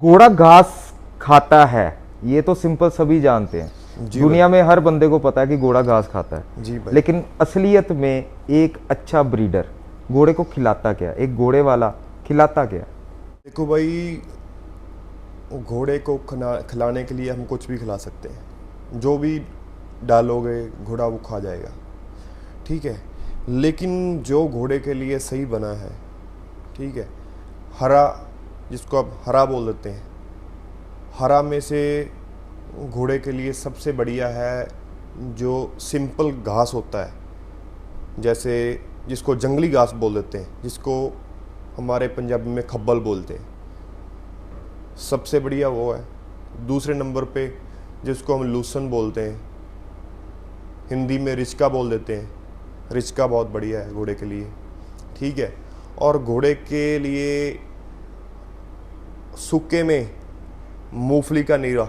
घोड़ा घास खाता है, ये तो सिंपल सभी जानते हैं। जी दुनिया में हर बंदे को पता है कि घोड़ा घास खाता है। जी भाई। लेकिन असलियत में एक अच्छा ब्रीडर घोड़े को खिलाता क्या, एक घोड़े वाला खिलाता क्या? देखो भाई, घोड़े को खिलाने के लिए हम कुछ भी खिला सकते हैं। जो भी डालोगे घोड़ा वो खा जाएगा, ठीक है। लेकिन जो घोड़े के लिए सही बना है, ठीक है, हरा, जिसको आप हरा बोल देते हैं, हरा में से घोड़े के लिए सबसे बढ़िया है जो सिंपल घास होता है, जैसे जिसको जंगली घास बोल देते हैं, जिसको हमारे पंजाबी में खब्बल बोलते हैं, सबसे बढ़िया वो है। दूसरे नंबर पे जिसको हम लूसन बोलते हैं, हिंदी में रिचका बोल देते हैं, रिचका बहुत बढ़िया है घोड़े के लिए, ठीक है। और घोड़े के लिए सूखे में मूंगफली का नीरा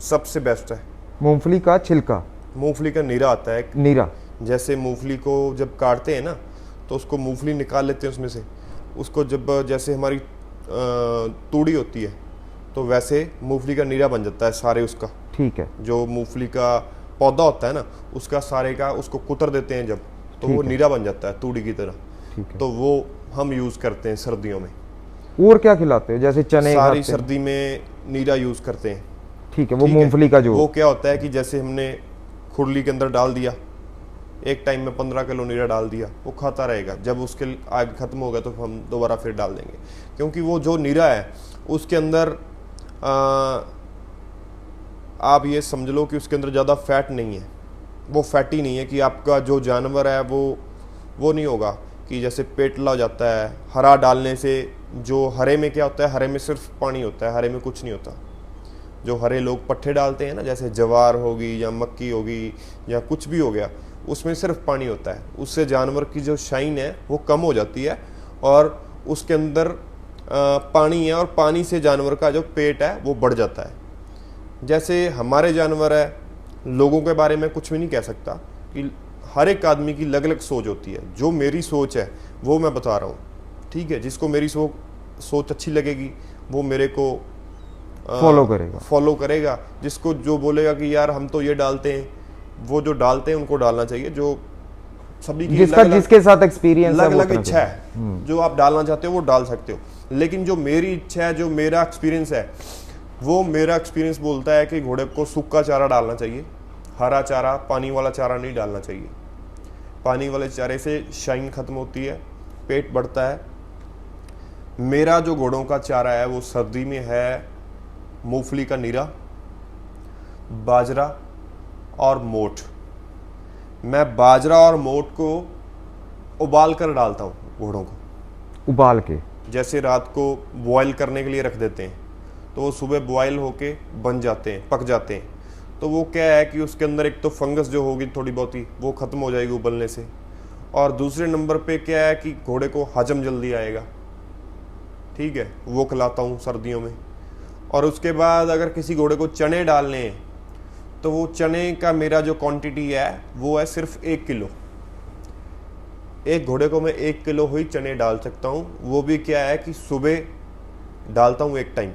सबसे बेस्ट है। मूंगफली का छिलका, मूंगफली का नीरा आता है, नीरा। जैसे मूंगफली को जब काटते हैं ना, तो उसको मूंगफली निकाल लेते हैं उसमें से, उसको जब जैसे हमारी तूड़ी होती है तो वैसे मूंगफली का नीरा बन जाता है सारे उसका, ठीक है। जो मूंगफली का पौधा होता है ना, उसका सारे का उसको कुतर देते हैं जब, तो वो नीरा बन जाता है तूड़ी की तरह, ठीक है। तो वो हम यूज़ करते हैं सर्दियों में। और क्या खिलाते हो, जैसे चने सारी खाते हैं? सर्दी में नीरा यूज़ करते हैं, ठीक है, वो ठीक है। मूंगफली का जो वो क्या होता है कि जैसे हमने खुरली के अंदर डाल दिया, एक टाइम में 15 किलो नीरा डाल दिया, वो खाता रहेगा। जब उसके आग खत्म हो गया तो हम दोबारा फिर डाल देंगे, क्योंकि वो जो नीरा है उसके अंदर आप ये समझ लो कि उसके अंदर ज़्यादा फैट नहीं है, वो फैटी नहीं है कि आपका जो जानवर है वो नहीं होगा कि जैसे पेटला हो जाता है। हरा डालने से जो हरे में क्या होता है, हरे में सिर्फ पानी होता है, हरे में कुछ नहीं होता। जो हरे लोग पट्ठे डालते हैं ना, जैसे ज्वार होगी या मक्की होगी या कुछ भी हो गया, उसमें सिर्फ पानी होता है, उससे जानवर की जो शाइन है वो कम हो जाती है और उसके अंदर पानी है, और पानी से जानवर का जो पेट है वो बढ़ जाता है। जैसे हमारे जानवर है, लोगों के बारे में कुछ भी नहीं कह सकता कि हर एक आदमी की अलग अलग सोच होती है। जो मेरी सोच है वो मैं बता रहा हूँ, ठीक है। जिसको मेरी सोच अच्छी लगेगी वो मेरे को फॉलो करेगा। जिसको जो बोलेगा कि यार हम तो ये डालते हैं, वो जो डालते हैं उनको डालना चाहिए। जो सभी की जिसके साथ एक्सपीरियंस अलग अलग इच्छा है, जो आप डालना चाहते हो वो डाल सकते हो। लेकिन जो मेरी इच्छा है, जो मेरा एक्सपीरियंस है, वो मेरा एक्सपीरियंस बोलता है कि घोड़े को सूखा चारा डालना चाहिए, हरा चारा, पानी वाला चारा नहीं डालना चाहिए। पानी वाले चारे से शाइन खत्म होती है, पेट बढ़ता है। मेरा जो घोड़ों का चारा है वो सर्दी में है मूंगफली का नीरा, बाजरा और मोठ। मैं बाजरा और मोठ को उबाल कर डालता हूँ घोड़ों को, उबाल के। जैसे रात को बॉयल करने के लिए रख देते हैं तो वो सुबह बॉयल होके बन जाते हैं, पक जाते हैं। तो वो क्या है कि उसके अंदर एक तो फंगस जो होगी थोड़ी बहुत ही वो ख़त्म हो जाएगी उबलने से, और दूसरे नंबर पे क्या है कि घोड़े को हजम जल्दी आएगा, ठीक है। वो खिलाता हूँ सर्दियों में। और उसके बाद अगर किसी घोड़े को चने डालने हैं तो वो चने का मेरा जो क्वांटिटी है वो है सिर्फ 1 किलो। एक घोड़े को मैं 1 किलो ही चने डाल सकता हूँ। वो भी क्या है कि सुबह डालता हूँ एक टाइम,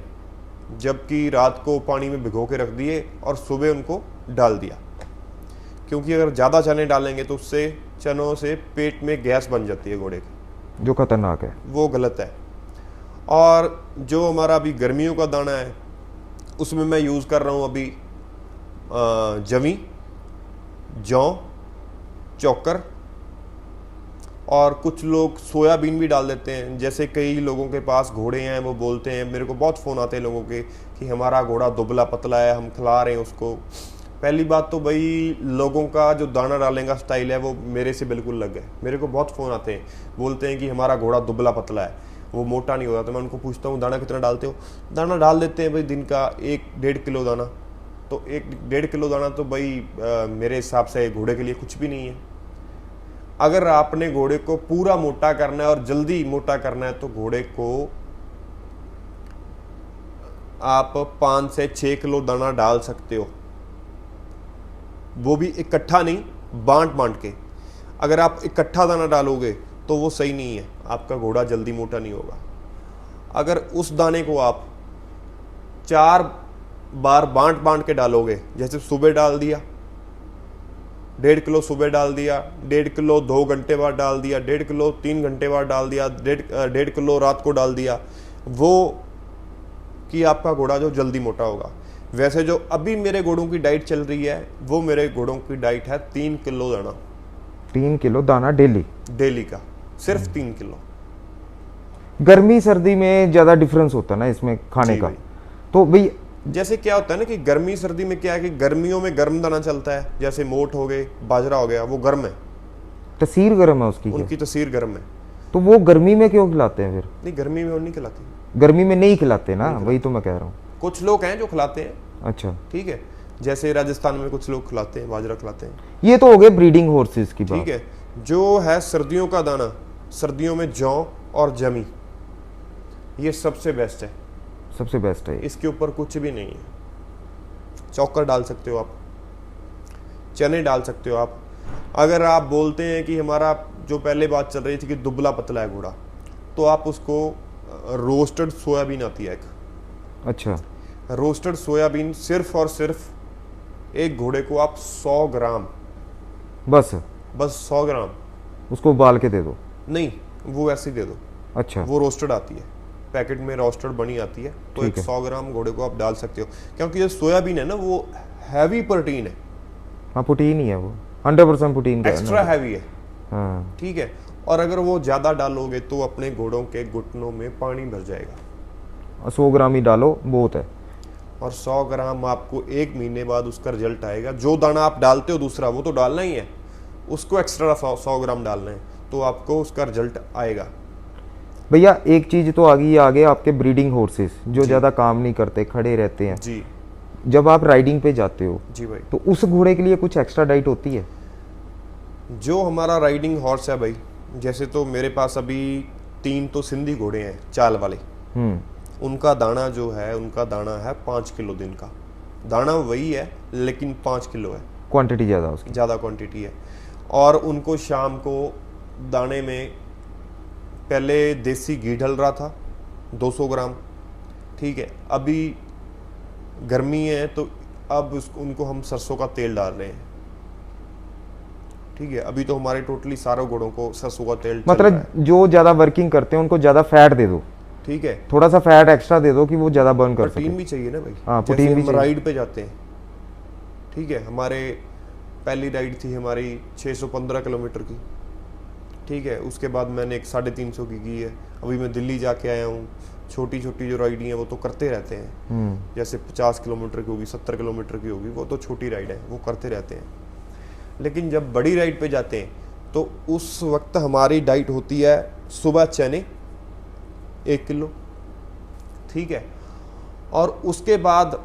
जबकि रात को पानी में भिगो के रख दिए और सुबह उनको डाल दिया। क्योंकि अगर ज़्यादा चने डालेंगे तो उससे चनों से पेट में गैस बन जाती है घोड़े की, जो खतरनाक है, वो गलत है। और जो हमारा अभी गर्मियों का दाना है उसमें मैं यूज़ कर रहा हूँ अभी जवी, जौ, चोकर, और कुछ लोग सोयाबीन भी डाल देते हैं। जैसे कई लोगों के पास घोड़े हैं, वो बोलते हैं, मेरे को बहुत फ़ोन आते हैं लोगों के कि हमारा घोड़ा दुबला पतला है, हम खिला रहे हैं उसको। पहली बात तो भाई, लोगों का जो दाना डालने का स्टाइल है वो मेरे से बिल्कुल अलग है। मेरे को बहुत फ़ोन आते हैं, बोलते हैं कि हमारा घोड़ा दुबला पतला है, वो मोटा नहीं होता। तो मैं उनको पूछता हूँ दाना कितना डालते हो? दाना डाल देते हैं भाई दिन का 1-1.5 किलो दाना। तो 1-1.5 किलो दाना तो भाई मेरे हिसाब से घोड़े के लिए कुछ भी नहीं है। अगर आपने घोड़े को पूरा मोटा करना है और जल्दी मोटा करना है तो घोड़े को आप 5 से 6 किलो दाना डाल सकते हो, वो भी इकट्ठा नहीं, बांट बांट के। अगर आप इकट्ठा दाना डालोगे तो वो सही नहीं है, आपका घोड़ा जल्दी मोटा नहीं होगा। अगर उस दाने को आप 4 बार बांट बांट के डालोगे, जैसे सुबह डाल दिया 1.5 किलो, सुबह डाल दिया 1.5 किलो, 2 घंटे बाद डाल दिया 1.5 किलो, 3 घंटे बाद डाल दिया 1.5 किलो, रात को डाल दिया, वो कि आपका घोड़ा जो जल्दी मोटा होगा। वैसे जो अभी मेरे घोड़ों की डाइट चल रही है, वो मेरे घोड़ों की डाइट है 3 किलो दाना, 3 किलो दाना डेली का, सिर्फ 3 किलो। गर्मी सर्दी में ज्यादा डिफरेंस होता है ना इसमें खाने जी का। भाई। तो भाई जैसे क्या होता है ना कि गर्मी सर्दी में क्या है कि गर्मियों में गर्म दाना चलता है, जैसे मोठ हो गए, बाजरा हो गया, वो गर्म है, तसीर गर्म है उसकी क्या? उनकी तसीर गर्म है। तो वो गर्मी में क्यों खिलाते हैं फिर? नहीं, गर्मी में वो नहीं खिलाती, गर्मी में नहीं खिलाते ना, वही तो मैं कह रहा हूँ। कुछ लोग हैं जो खिलाते हैं, अच्छा, ठीक है, जैसे राजस्थान में कुछ लोग खिलाते हैं, बाजरा खिलाते हैं, ये तो हो गए ब्रीडिंग हॉर्सेस की बात। ठीक है। जो है सर्दियों का दाना, सर्दियों में जौ और जमी, ये सबसे बेस्ट है, सबसे बेस्ट है। इसके ऊपर कुछ भी नहीं है। चौकर डाल सकते हो आप, चने डाल सकते हो आप। अगर आप बोलते हैं कि हमारा जो पहले बात चल रही थी कि दुबला पतला है घोड़ा, तो आप उसको रोस्टेड सोयाबीन आती है एक, अच्छा, रोस्टेड सोयाबीन सिर्फ और सिर्फ एक घोड़े को आप 100 ग्राम, बस 100 ग्राम, उसको उबाल के दे दो। नहीं वो ऐसे ही दे दो, अच्छा, वो रोस्टेड आती है, पैकेट में रोस्टेड बनी आती है, तो ठीक एक है। 100 ग्राम घोड़े को आप डाल सकते हो, क्योंकि जो सोयाबीन है ना वो हैवी प्रोटीन है, हाँ प्रोटीन ही है वो, 100% प्रोटीन का है एक्स्ट्रा ना। हैवी है, हाँ, ठीक है। और अगर वो ज़्यादा डालोगे तो अपने घोड़ों के घुटनों में पानी भर जाएगा, 100 ग्राम ही डालो बहुत है। और 100 ग्राम आपको 1 महीने बाद उसका रिजल्ट आएगा। जो दाना आप डालते हो दूसरा, वो तो डालना ही है, उसको एक्स्ट्रा 100 ग्राम डालना है, तो आपको उसका रिजल्ट आएगा। भैया एक चीज तो आ गई, आगे आपके ब्रीडिंग हॉर्सेस जो ज्यादा काम नहीं करते, खड़े रहते हैं, जी जब आप राइडिंग पे जाते हो जी भाई। तो उस घोड़े के लिए कुछ एक्स्ट्रा डाइट होती है? जो हमारा राइडिंग हॉर्स है भाई, जैसे तो मेरे पास अभी 3 तो सिंधी घोड़े हैं चाल वाले, उनका दाना जो है, उनका दाना है 5 किलो दिन का, दाना वही है लेकिन 5 किलो है, क्वांटिटी ज्यादा उसकी। ज़्यादा क्वांटिटी है। और उनको शाम को दाने में पहले देसी घी डल रहा था 200 ग्राम, ठीक है, अभी गर्मी है तो अब उनको हम सरसों का तेल डाल रहे हैं, ठीक है। अभी तो हमारे टोटली सारे घोड़ों को सरसों का तेल चल रहा है, मतलब जो ज्यादा वर्किंग करते हैं उनको ज्यादा फैट दे दो, ठीक है। थोड़ा सा फैट एक्स्ट्रा दे दो कि वो ज्यादा बर्न कर प्रोटीन सके। भी चाहिए ना भाई, हाँ, जैसे प्रोटीन भी हम चाहिए। राइड पे जाते हैं, ठीक है, हमारे पहली राइड थी हमारी 615 किलोमीटर की, ठीक है, उसके बाद मैंने एक 350 की है, अभी मैं दिल्ली जाके आया हूँ। छोटी छोटी जो राइड है वो तो करते रहते हैं, जैसे 50 किलोमीटर की होगी, 70 किलोमीटर की होगी, वो तो छोटी राइड है, वो करते रहते हैं। लेकिन जब बड़ी राइड पे जाते हैं तो उस वक्त हमारी डाइट होती है सुबह चने 1 किलो, ठीक है, और उसके बाद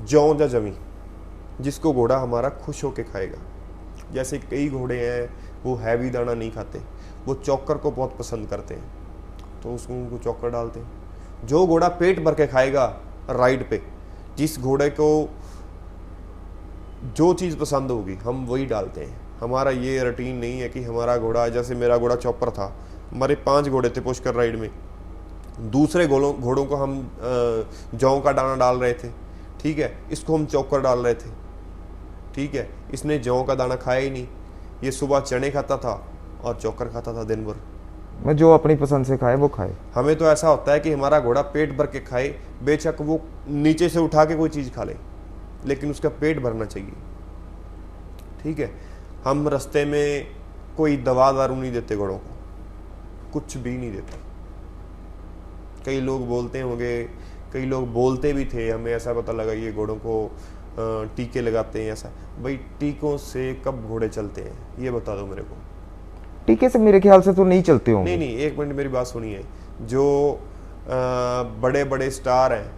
जौ या जमी, जिसको घोड़ा हमारा खुश होके खाएगा। जैसे कई घोड़े हैं वो हैवी दाना नहीं खाते, वो चौकर को बहुत पसंद करते हैं, तो उसको उनको चौकर डालते हैं। जो घोड़ा पेट भर के खाएगा राइड पे, जिस घोड़े को जो चीज़ पसंद होगी हम वही डालते हैं। हमारा ये रूटीन नहीं है कि हमारा घोड़ा, जैसे मेरा घोड़ा चौपर था, हमारे 5 घोड़े थे पुष्कर राइड में, दूसरे घोड़ों को हम जौ का दाना डाल रहे थे, ठीक है, इसको हम चौकर डाल रहे थे, ठीक है, इसने जौ का दाना खाया ही नहीं, ये सुबह चने खाता था और चौकर खाता था दिन भर। मैं जो अपनी पसंद से खाए वो खाए। हमें तो ऐसा होता है कि हमारा घोड़ा पेट भर के खाए, बेशक वो नीचे से उठा के कोई चीज़ खा ले, लेकिन उसका पेट भरना चाहिए, ठीक है। हम रास्ते में कोई दवा दारू नहीं देते घोड़ों को, कुछ भी नहीं देते। कई लोग बोलते होंगे, कई लोग बोलते भी थे, हमें ऐसा पता लगा ये घोड़ों को टीके लगाते हैं, ऐसा भाई टीकों से कब घोड़े चलते हैं ये बता दो मेरे को। टीके से मेरे ख्याल से तो नहीं चलते होंगे। नहीं, एक मिनट मेरी बात सुनिए। जो बड़े बड़े स्टार हैं,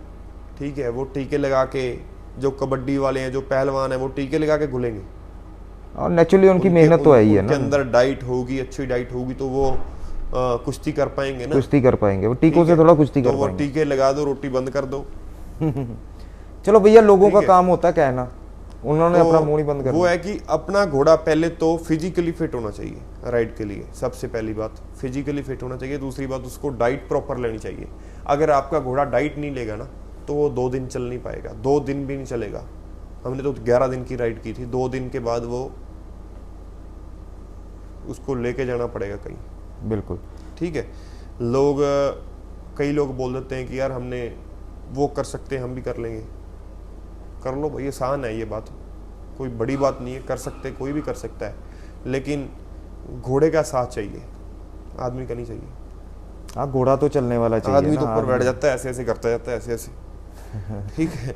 ठीक है, वो टीके लगा के, जो कबड्डी वाले हैं, जो पहलवान हैं, वो टीके लगा के घुलेंगे, और नेचुरली उनकी मेहनत तो है ही है ना। उनके अंदर डाइट होगी, अच्छी डाइट होगी तो वो कुश्ती कर पाएंगे ना, कुश्ती कर पाएंगे वो, टीकों से थोड़ा कुश्ती तो कर वो पाएंगे। टीके लगा दो, रोटी बंद कर दो। चलो भैया, लोगों का है। काम होता है कहना, उन्होंने तो अपना मुंह नहीं बंद कर वो है कि अपना घोड़ा पहले तो फिजिकली फिट होना चाहिए राइड के लिए, सबसे पहली बात फिजिकली फिट होना चाहिए। दूसरी बात उसको डाइट प्रॉपर लेनी चाहिए। अगर आपका घोड़ा डाइट नहीं लेगा ना तो वो 2 दिन चल नहीं पाएगा, 2 दिन भी नहीं चलेगा। हमने तो 11 दिन की राइड की थी, 2 दिन के बाद वो उसको लेके जाना पड़ेगा कहीं। बिल्कुल ठीक है। कई लोग बोल देते हैं कि यार हमने वो कर सकते हैं, हम भी कर लेंगे। कर लो भाई, आसान है ये बात, कोई बड़ी बात नहीं है, कर सकते, कोई भी कर सकता है, लेकिन घोड़े का साथ चाहिए, आदमी का नहीं चाहिए। हाँ, घोड़ा तो चलने वाला चाहिए आदमी ना, तो ऊपर बैठ जाता है, ऐसे ऐसे करता जाता है, ऐसे ऐसे ठीक है,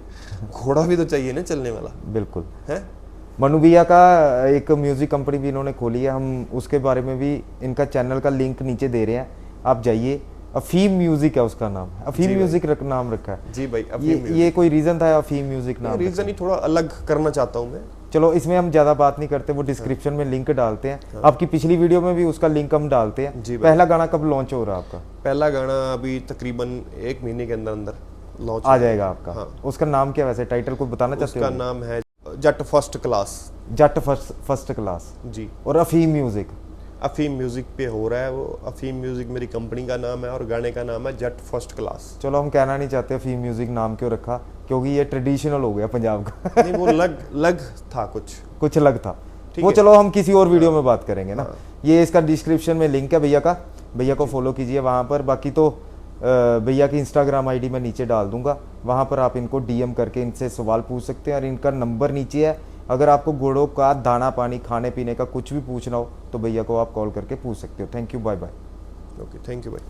घोड़ा भी तो चाहिए ना चलने वाला, बिल्कुल। है। मनु भैया का एक म्यूजिक कंपनी भी इन्होंने खोली है, हम उसके बारे में भी इनका चैनल का लिंक नीचे दे रहे हैं, आप जाइए। अफीम म्यूजिक है उसका नाम, अफीम म्यूजिक नाम रखा है जी भाई। ये कोई रीजन था अफीम म्यूजिक नाम? रीजन ही थोड़ा अलग करना चाहता हूँ मैं। चलो इसमें हम ज्यादा बात नहीं करते, वो डिस्क्रिप्शन में लिंक डालते हैं। आपकी पिछली वीडियो में भी उसका लिंक हम डालते हैं। जी भाई। पहला गाना कब लॉन्च हो रहा है आपका? पहला गाना अभी तकरीबन 1 महीने के अंदर अंदर लॉन्च आ जाएगा आपका। हाँ। उसका नाम क्या, वैसे टाइटल को बताना चाहते हो? उसका नाम है जट फर्स्ट क्लास। जट फर्स्ट क्लास जी। और अफीम म्यूजिक? अफीम म्यूजिक पे हो रहा है वो। अफीम म्यूजिक मेरी कंपनी का नाम है और गाने का नाम है जट फर्स्ट क्लास। चलो हम कहना नहीं चाहते अफीम म्यूजिक नाम क्यों रखा, क्योंकि ये ट्रेडिशनल हो गया पंजाब का नहीं, वो लग था कुछ अलग था ठीक वो। है। चलो हम किसी और वीडियो में बात करेंगे ना। हाँ। ये इसका डिस्क्रिप्शन में लिंक है भैया का, भैया को फॉलो कीजिए वहाँ पर। बाकी तो भैया की इंस्टाग्राम आईडी मैं नीचे डाल दूंगा, वहाँ पर आप इनको डीएम करके इनसे सवाल पूछ सकते हैं, और इनका नंबर नीचे है। अगर आपको घोड़ों का दाना पानी खाने पीने का कुछ भी पूछना हो तो भैया को आप कॉल करके पूछ सकते हो। Thank you, bye bye. Okay, thank you भाई।